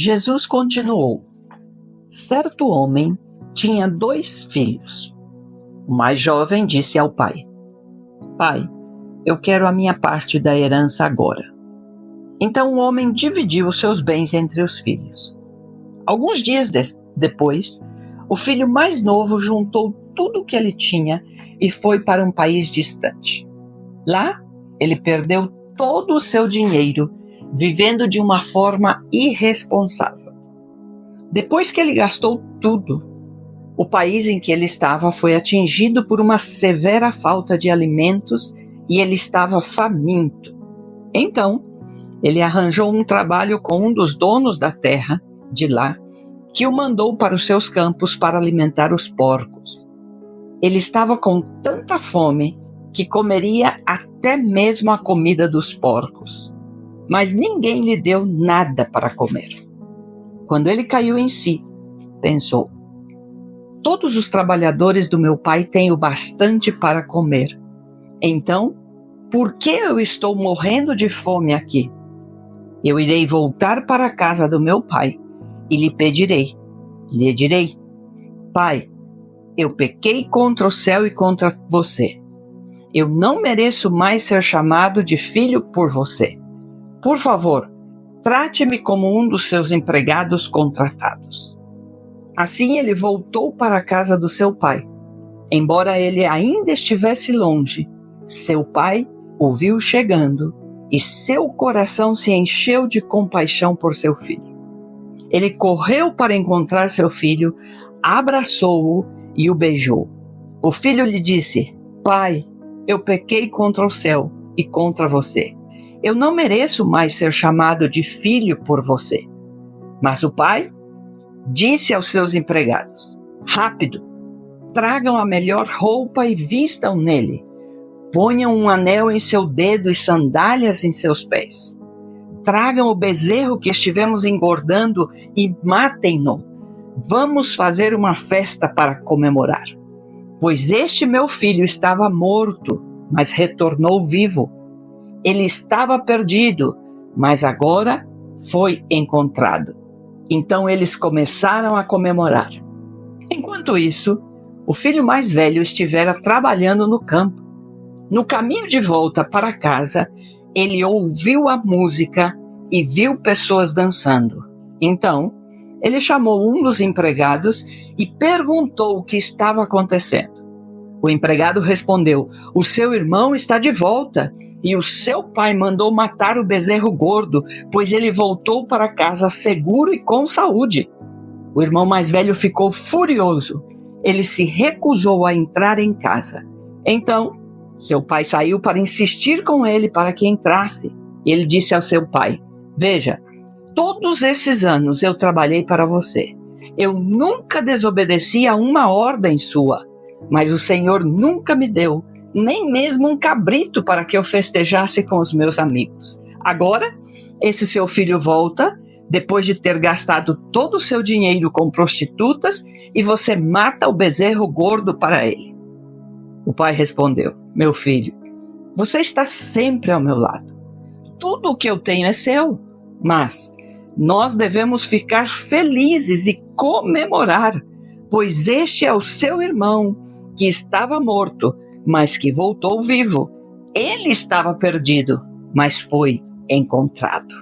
Jesus continuou: certo homem tinha 2 filhos. O mais jovem disse ao pai: pai, eu quero a minha parte da herança agora. Então o homem dividiu os seus bens entre os filhos. Alguns dias depois, o filho mais novo juntou tudo o que ele tinha e foi para um país distante. Lá, ele perdeu todo o seu dinheiro, vivendo de uma forma irresponsável. Depois que ele gastou tudo, o país em que ele estava foi atingido por uma severa falta de alimentos e ele estava faminto. Então, ele arranjou um trabalho com um dos donos da terra de lá, que o mandou para os seus campos para alimentar os porcos. Ele estava com tanta fome que comeria até mesmo a comida dos porcos, mas ninguém lhe deu nada para comer. Quando ele caiu em si, pensou: todos os trabalhadores do meu pai têm o bastante para comer. Então, por que eu estou morrendo de fome aqui? Eu irei voltar para a casa do meu pai e lhe direi: pai, eu pequei contra o céu e contra você. Eu não mereço mais ser chamado de filho por você. Por favor, trate-me como um dos seus empregados contratados. Assim ele voltou para a casa do seu pai. Embora ele ainda estivesse longe, seu pai o viu chegando e seu coração se encheu de compaixão por seu filho. Ele correu para encontrar seu filho, abraçou-o e o beijou. O filho lhe disse: pai, eu pequei contra o céu e contra você. Eu não mereço mais ser chamado de filho por você. Mas o pai disse aos seus empregados: rápido, tragam a melhor roupa e vistam nele. Ponham um anel em seu dedo e sandálias em seus pés. Tragam o bezerro que estivemos engordando e matem-no. Vamos fazer uma festa para comemorar. Pois este meu filho estava morto, mas retornou vivo. Ele estava perdido, mas agora foi encontrado. Então eles começaram a comemorar. Enquanto isso, o filho mais velho estivera trabalhando no campo. No caminho de volta para casa, ele ouviu a música e viu pessoas dançando. Então, ele chamou um dos empregados e perguntou o que estava acontecendo. O empregado respondeu: o seu irmão está de volta e o seu pai mandou matar o bezerro gordo, pois ele voltou para casa seguro e com saúde. O irmão mais velho ficou furioso. Ele se recusou a entrar em casa. Então, seu pai saiu para insistir com ele para que entrasse. Ele disse ao seu pai: veja, todos esses anos eu trabalhei para você. Eu nunca desobedeci a uma ordem sua, mas o Senhor nunca me deu nem mesmo um cabrito para que eu festejasse com os meus amigos. Agora, esse seu filho volta, depois de ter gastado todo o seu dinheiro com prostitutas, e você mata o bezerro gordo para ele. O pai respondeu: meu filho, você está sempre ao meu lado. Tudo o que eu tenho é seu, mas nós devemos ficar felizes e comemorar, pois este é o seu irmão, que estava morto, mas que voltou vivo. Ele estava perdido, mas foi encontrado.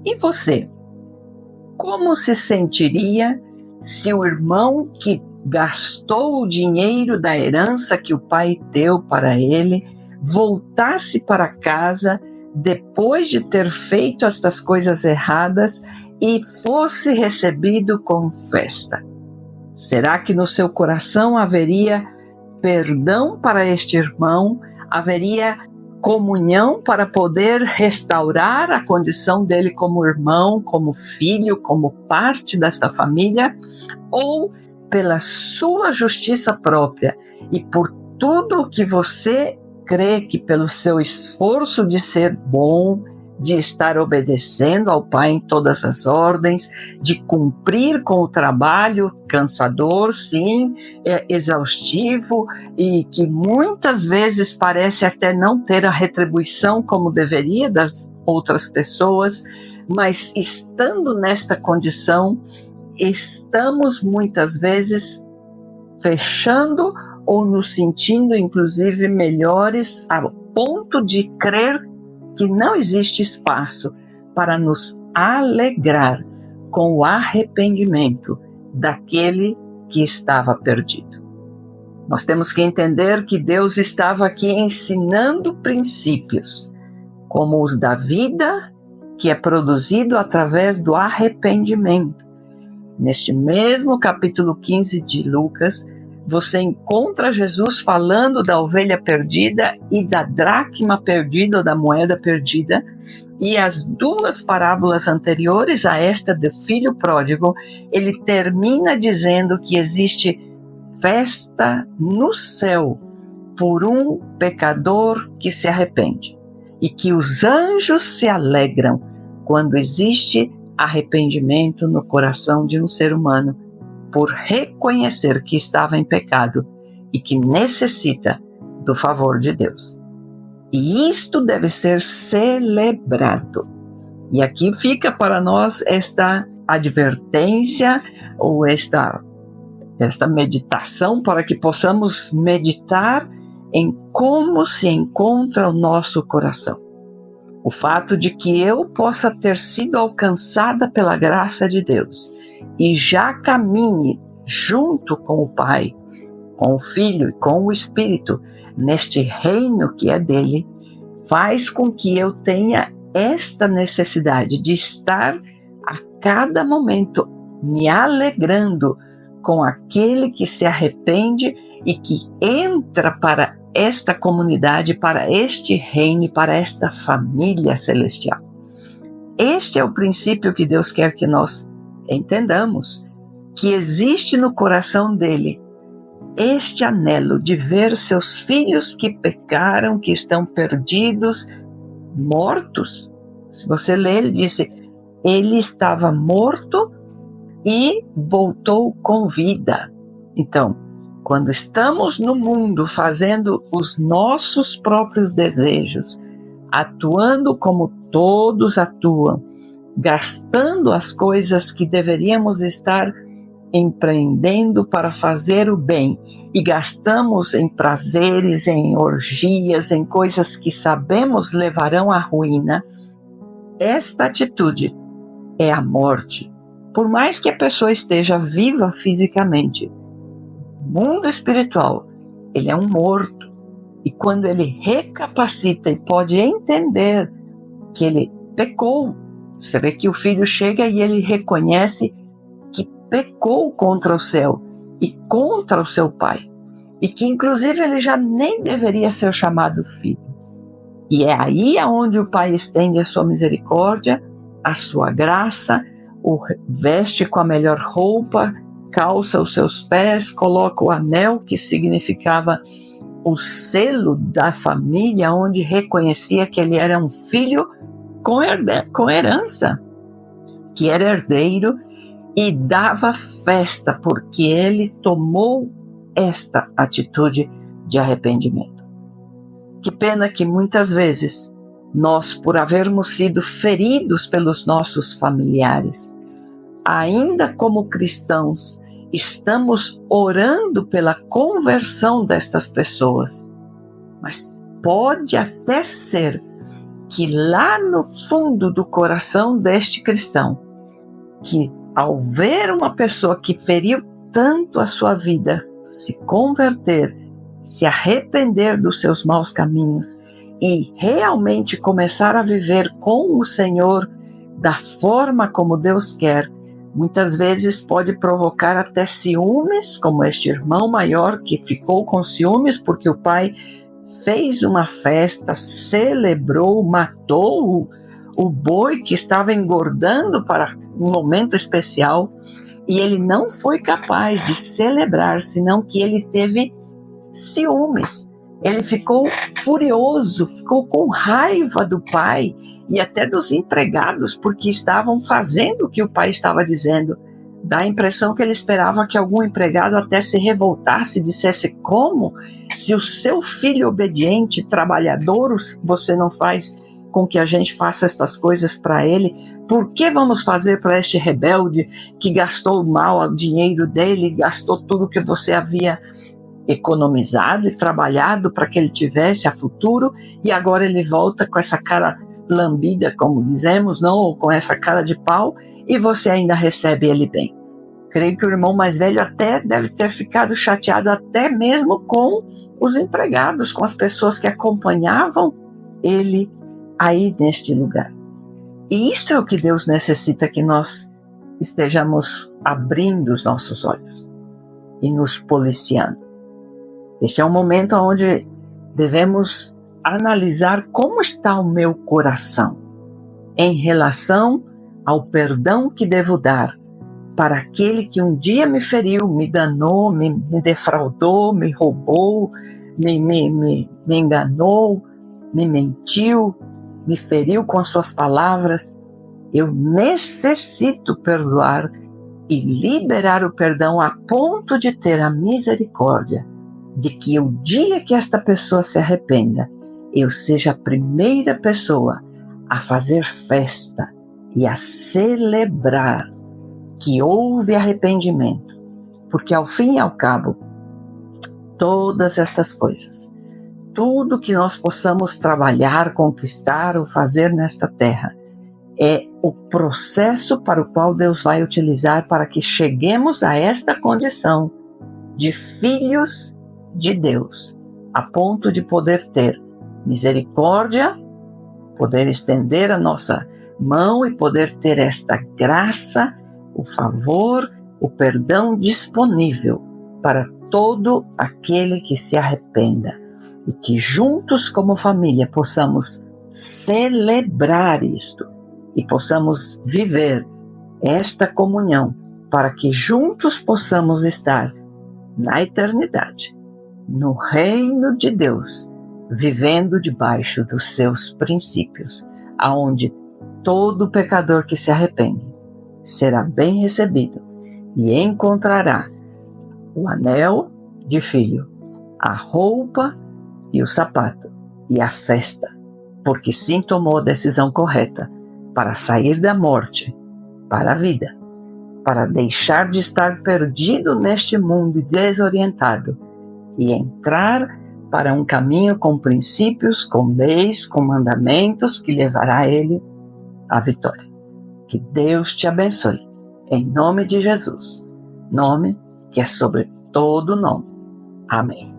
E você? Como se sentiria se o irmão que gastou o dinheiro da herança que o pai deu para ele voltasse para casa depois de ter feito estas coisas erradas e fosse recebido com festa? Será que no seu coração haveria perdão para este irmão? Haveria comunhão para poder restaurar a condição dele como irmão, como filho, como parte desta família? Ou pela sua justiça própria e por tudo que você crê que pelo seu esforço de ser bom, de estar obedecendo ao Pai em todas as ordens, de cumprir com o trabalho cansador, sim, exaustivo, e que muitas vezes parece até não ter a retribuição como deveria das outras pessoas, mas estando nesta condição, estamos muitas vezes fechando ou nos sentindo inclusive melhores a ponto de crer que não existe espaço para nos alegrar com o arrependimento daquele que estava perdido. Nós temos que entender que Deus estava aqui ensinando princípios, como os da vida, que é produzido através do arrependimento. Neste mesmo capítulo 15 de Lucas, você encontra Jesus falando da ovelha perdida e da dracma perdida ou da moeda perdida, e as duas parábolas anteriores a esta do filho pródigo, ele termina dizendo que existe festa no céu por um pecador que se arrepende, e que os anjos se alegram quando existe arrependimento no coração de um ser humano, por reconhecer que estava em pecado e que necessita do favor de Deus. E isto deve ser celebrado. E aqui fica para nós esta advertência ou esta meditação, para que possamos meditar em como se encontra o nosso coração. O fato de que eu possa ter sido alcançada pela graça de Deus e já caminhe junto com o Pai, com o Filho e com o Espírito, neste reino que é dele, faz com que eu tenha esta necessidade de estar a cada momento me alegrando com aquele que se arrepende e que entra para esta comunidade, para este reino, para esta família celestial. Este é o princípio que Deus quer que nós entendamos, que existe no coração dele este anelo de ver seus filhos que pecaram, que estão perdidos, mortos. Se você ler, ele disse, ele estava morto e voltou com vida. Então, quando estamos no mundo fazendo os nossos próprios desejos, atuando como todos atuam, gastando as coisas que deveríamos estar empreendendo para fazer o bem, e gastamos em prazeres, em orgias, em coisas que sabemos levarão à ruína, esta atitude é a morte. Por mais que a pessoa esteja viva fisicamente, no mundo espiritual, ele é um morto. E quando ele recapacita e pode entender que ele pecou, você vê que o filho chega e ele reconhece que pecou contra o céu e contra o seu pai, e que inclusive ele já nem deveria ser chamado filho. E é aí aonde o pai estende a sua misericórdia, a sua graça, o veste com a melhor roupa, calça os seus pés, coloca o anel que significava o selo da família, onde reconhecia que ele era um filho com herança, que era herdeiro, e dava festa porque ele tomou esta atitude de arrependimento. Que pena que muitas vezes nós, por havermos sido feridos pelos nossos familiares, ainda como cristãos, estamos orando pela conversão destas pessoas. Mas pode até ser que lá no fundo do coração deste cristão, que ao ver uma pessoa que feriu tanto a sua vida se converter, se arrepender dos seus maus caminhos e realmente começar a viver com o Senhor da forma como Deus quer, muitas vezes pode provocar até ciúmes, como este irmão maior que ficou com ciúmes porque o pai fez uma festa, celebrou, matou o boi que estava engordando para um momento especial, e ele não foi capaz de celebrar, senão que ele teve ciúmes. Ele ficou furioso, ficou com raiva do pai e até dos empregados, porque estavam fazendo o que o pai estava dizendo. Dá a impressão que ele esperava que algum empregado até se revoltasse e dissesse: como? Se o seu filho obediente, trabalhador, você não faz com que a gente faça estas coisas para ele? Por que vamos fazer para este rebelde que gastou mal o dinheiro dele, gastou tudo que você havia economizado e trabalhado para que ele tivesse a futuro, e agora ele volta com essa cara lambida, como dizemos, não, ou com essa cara de pau, e você ainda recebe ele bem? Creio que o irmão mais velho até deve ter ficado chateado até mesmo com os empregados, com as pessoas que acompanhavam ele aí neste lugar. E isto é o que Deus necessita, que nós estejamos abrindo os nossos olhos e nos policiando. Este é um momento onde devemos analisar como está o meu coração em relação ao perdão que devo dar para aquele que um dia me feriu, me danou, me defraudou, me roubou, me enganou, me mentiu, me feriu com as suas palavras. Eu necessito perdoar e liberar o perdão a ponto de ter a misericórdia de que o dia que esta pessoa se arrependa, eu seja a primeira pessoa a fazer festa e a celebrar que houve arrependimento, porque ao fim e ao cabo, todas estas coisas, tudo que nós possamos trabalhar, conquistar ou fazer nesta terra, é o processo para o qual Deus vai utilizar para que cheguemos a esta condição de filhos de Deus, a ponto de poder ter misericórdia, poder estender a nossa mão e poder ter esta graça, o favor, o perdão disponível para todo aquele que se arrependa, e que juntos como família possamos celebrar isto e possamos viver esta comunhão para que juntos possamos estar na eternidade, no reino de Deus, vivendo debaixo dos seus princípios, aonde todo pecador que se arrepende será bem recebido e encontrará o anel de filho, a roupa e o sapato e a festa, porque sim tomou a decisão correta para sair da morte para a vida, para deixar de estar perdido neste mundo desorientado e entrar para um caminho com princípios, com leis, com mandamentos que levará ele à vitória. Que Deus te abençoe, em nome de Jesus, nome que é sobre todo nome. Amém.